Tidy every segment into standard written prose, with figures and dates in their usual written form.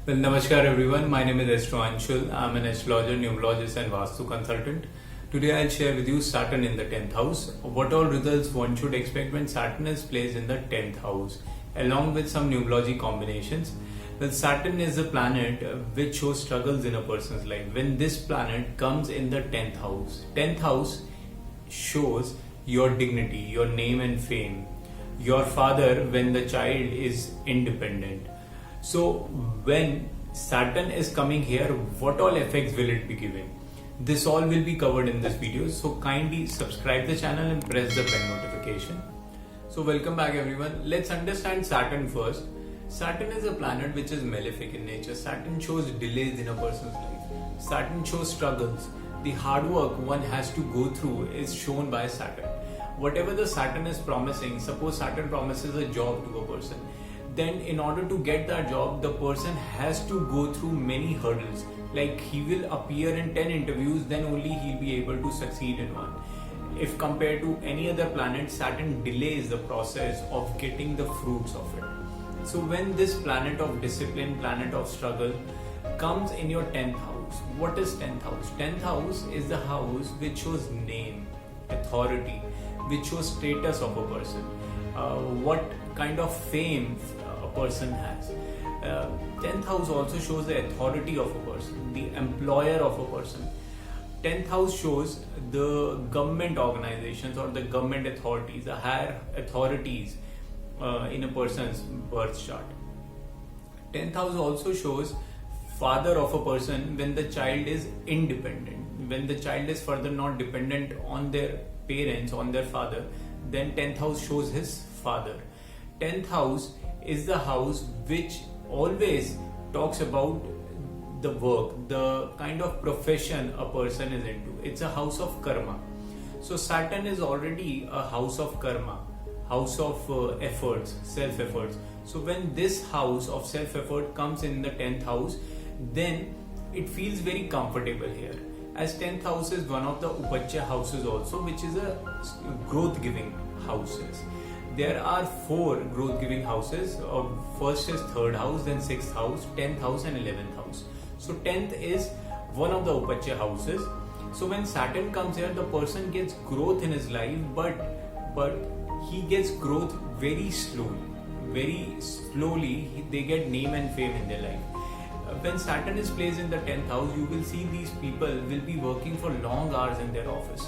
Well, Namaskar everyone. My name is Astro Anshul. I'm an astrologer, numerologist, and Vastu consultant. Today I'll share with you Saturn in the 10th house. What all results one should expect when Saturn is placed in the 10th house, along with some numerology combinations. Well, Saturn is a planet which shows struggles in a person's life. When this planet comes in the 10th house shows your dignity, your name and fame, your father when the child is independent. So when Saturn is coming here, what all effects will it be giving? This all will be covered in this video. So kindly subscribe the channel and press the bell notification. So welcome back everyone. Let's understand Saturn first. Saturn is a planet which is malefic in nature. Saturn shows delays in a person's life. Saturn shows struggles. The hard work one has to go through is shown by Saturn. Whatever the Saturn is promising, suppose Saturn promises a job to a person, then in order to get that job, the person has to go through many hurdles. Like he will appear in 10 interviews, then only he'll be able to succeed in one. If compared to any other planet, Saturn delays the process of getting the fruits of it. So when this planet of discipline, planet of struggle comes in your 10th house, what is 10th house? 10th house is the house which shows name, authority, which shows status of a person, what kind of fame a person has. 10th house also shows the authority of a person, the employer of a person. 10th house shows the government organizations or the government authorities, the higher authorities in a person's birth chart. 10th house also shows father of a person when the child is independent. When the child is further not dependent on their parents, on their father, then 10th house shows his father. 10th house is the house which always talks about the work, the kind of profession a person is into. It's a house of karma. So Saturn is already a house of karma, house of efforts, self-efforts. So when this house of self-effort comes in the 10th house, then it feels very comfortable here. As 10th house is one of the Upachya houses also, which is a growth giving houses. There are 4 growth giving houses. First is 3rd house, then 6th house, 10th house and 11th house. So 10th is one of the Upachya houses. So when Saturn comes here, the person gets growth in his life, but he gets growth very slowly. Very slowly they get name and fame in their life. When Saturn is placed in the 10th house, you will see these people will be working for long hours in their office.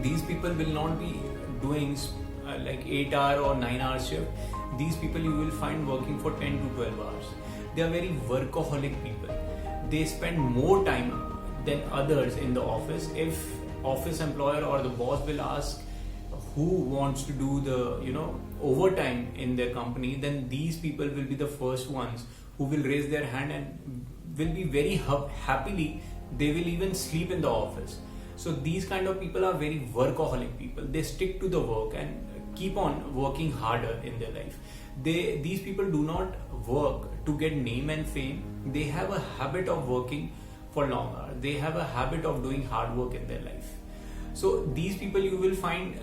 These people will not be doing like 8-hour or 9-hour shift. These people you will find working for 10 to 12 hours. They are very workaholic people. They spend more time than others in the office. If office employer or the boss will ask who wants to do the overtime in their company, then these people will be the first ones who will raise their hand and will be very happily, they will even sleep in the office. So these kind of people are very workaholic people. They stick to the work and keep on working harder in their life. These people do not work to get name and fame. They have a habit of working for long hours. They have a habit of doing hard work in their life. So these people you will find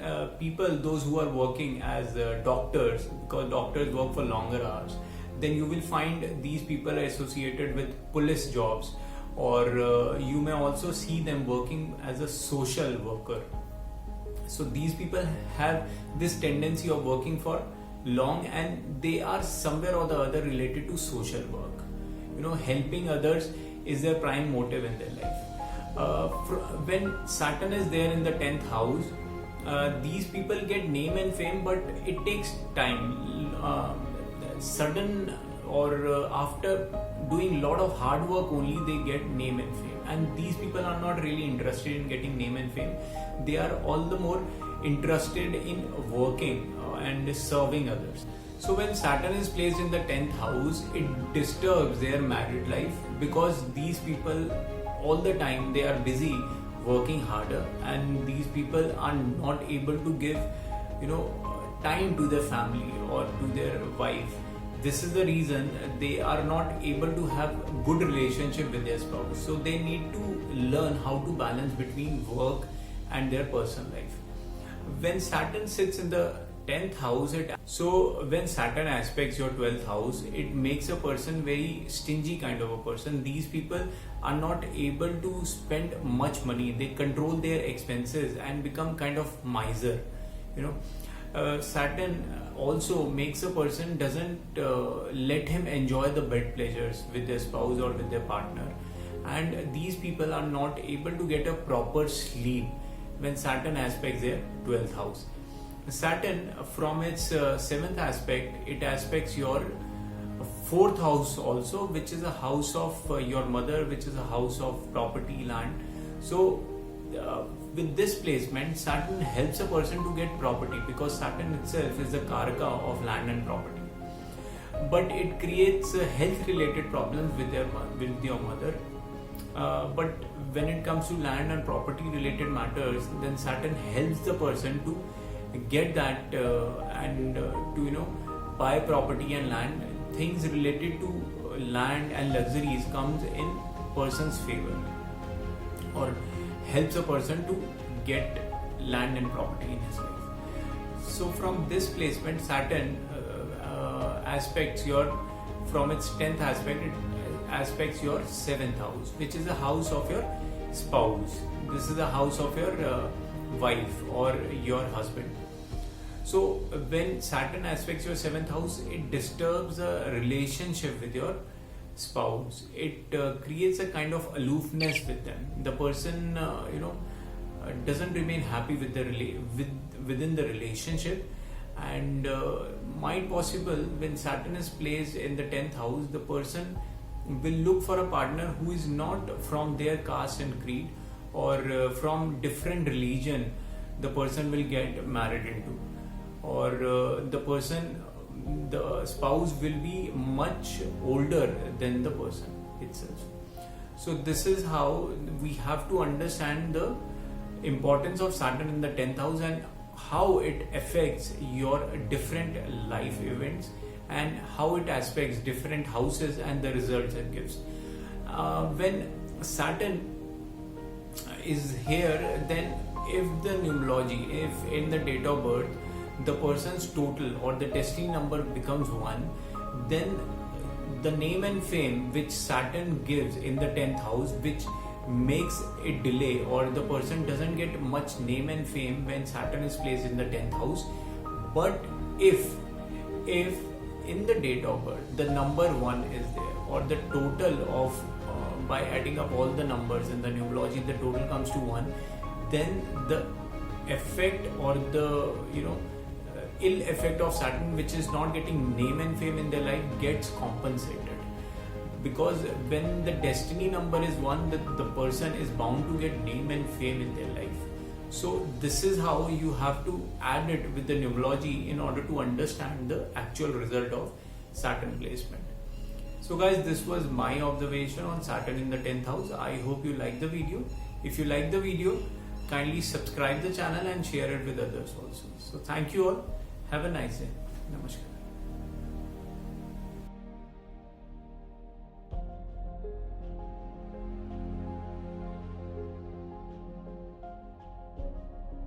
those who are working as doctors, because doctors work for longer hours. Then you will find these people are associated with police jobs, or you may also see them working as a social worker. So these people have this tendency of working for long, and they are somewhere or the other related to social work. Helping others is their prime motive in their life. When Saturn is there in the 10th house, these people get name and fame, but it takes time. Sudden or after doing lot of hard work only they get name and fame, and these people are not really interested in getting name and fame. They are all the more interested in working and serving others. So when Saturn is placed in the 10th house, it disturbs their married life, because these people all the time they are busy working harder, and these people are not able to give time to their family or to their wife. This is the reason they are not able to have good relationship with their spouse. So they need to learn how to balance between work and their personal life. When Saturn sits in the 10th house, so when Saturn aspects your 12th house, it makes a person very stingy kind of a person. These people are not able to spend much money. They control their expenses and become kind of miser, you know. Saturn also makes a person doesn't let him enjoy the bed pleasures with their spouse or with their partner, and these people are not able to get a proper sleep when Saturn aspects their 12th house. Saturn, from its 7th aspect, it aspects your 4th house also, which is a house of your mother, which is a house of property, land. So with this placement, Saturn helps a person to get property, because Saturn itself is the karaka of land and property. But it creates health related problems with your mother. But when it comes to land and property related matters, then Saturn helps the person to get that and to buy property and land. Things related to land and luxuries comes in person's favor, or helps a person to get land and property in his life. So from this placement, Saturn aspects your, from its 10th aspect, it aspects your 7th house, which is the house of your spouse. This is the house of your wife or your husband. So when Saturn aspects your 7th house, it disturbs a relationship with your spouse. It creates a kind of aloofness with them. The person doesn't remain happy with the within the relationship, and might possible when Saturn is placed in the 10th house, the person will look for a partner who is not from their caste and creed, or from different religion the person will get married into, or the spouse will be much older than the person itself. So this is how we have to understand the importance of Saturn in the 10th house and how it affects your different life events, and how it aspects different houses and the results it gives. When Saturn is here, then if the numerology, if in the date of birth the person's total or the destiny number becomes 1, then the name and fame which Saturn gives in the 10th house, which makes it delay, or the person doesn't get much name and fame when Saturn is placed in the 10th house. But if in the date of birth the number 1 is there, or the total of by adding up all the numbers in the numerology, the total comes to 1, then the effect or the ill effect of Saturn, which is not getting name and fame in their life, gets compensated. Because when the destiny number is 1, the person is bound to get name and fame in their life. So this is how you have to add it with the numerology in order to understand the actual result of Saturn placement. So guys, this was my observation on Saturn in the 10th house. I hope you like the video. If you like the video, kindly subscribe the channel and share it with others also. So thank you all. Have a nice day. Namaskar.